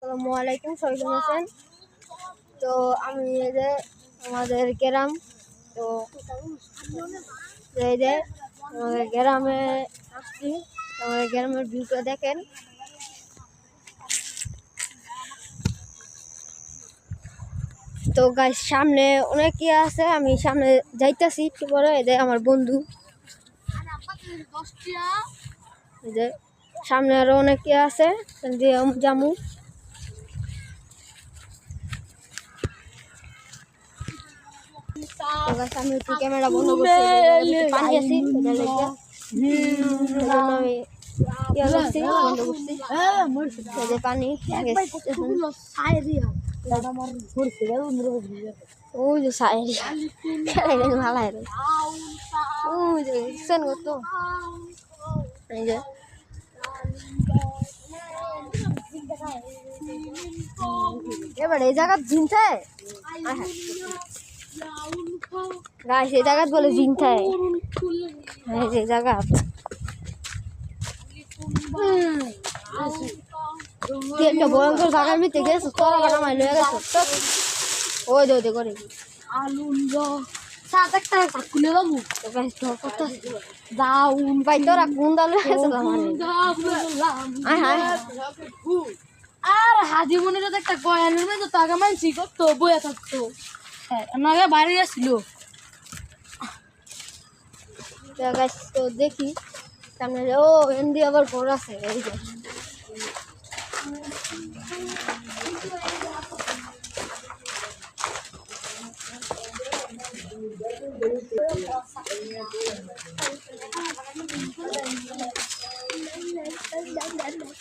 আসসালামু আলাইকুম, সবাই কেমন আছেন? তো আমি এই যে আমাদের গ্রাম, তো এই যে আমাদের গ্রামে আসছি। আমাদের গ্রামের ভিউটা দেখেন। তো গাছ সামনে অনেক ইয়ে আছে, আমি সামনে যাইতাছি একটু পরে। এই যে আমার বন্ধু, এই যে সামনে আরো অনেক ইয়ে আছে, জামু। আমি একটু ক্যামেরা বন্ধ করছি, পানি আছি আমি পানি ওই যে সাইরি ভালো ওই যে সেন করতো এই যে এবার এই জায়গা ঝিনতে গাছ, এই জায়গা বলে ঝিনতে যে জায়গা একটা ভয়ঙ্কর জায়গার ভিতরে গেছো, তোরা বানা মাই লয়ে গেছো। ওই দে ওই করে ভাই তোরা কোন দল আর হাজি মনির একটা গয়ালের মধ্যে তো আগে মানছি করতো বইয়া থাকতো, আগে বাইরে আসছিল। তো দেখি সামনে ও এমনি আবার ঘর আছে। এই যে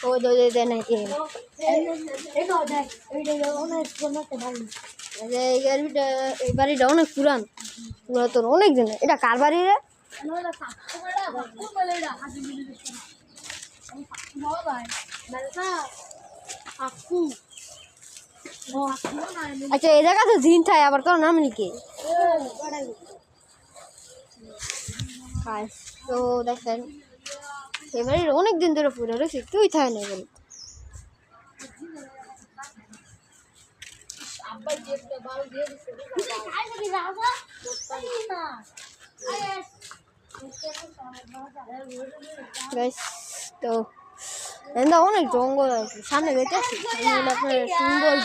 ওই দে নাকি এই বাড়িটা অনেক পুরান, পুরাতন অনেক দিন। এটা কার বাড়ি রে? আচ্ছা, এই জায়গা তো জিন থাই, আবার তোর নাম লিখে। তো দেখেন এবারে অনেক দিন ধরে পুরো রয়েছে, কেউই থাকে না এবারে। তো অনেক জঙ্গল আছে সামনে গেছে, সুন্দর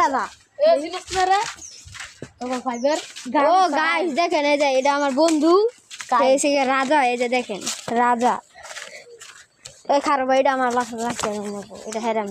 দাদা ও গাইস দেখেন, এই যে এটা আমার বন্ধু রাজা। এই যে দেখেন রাজা, এই খারাপ এটা আমার লাগছে, এটা হেরাম।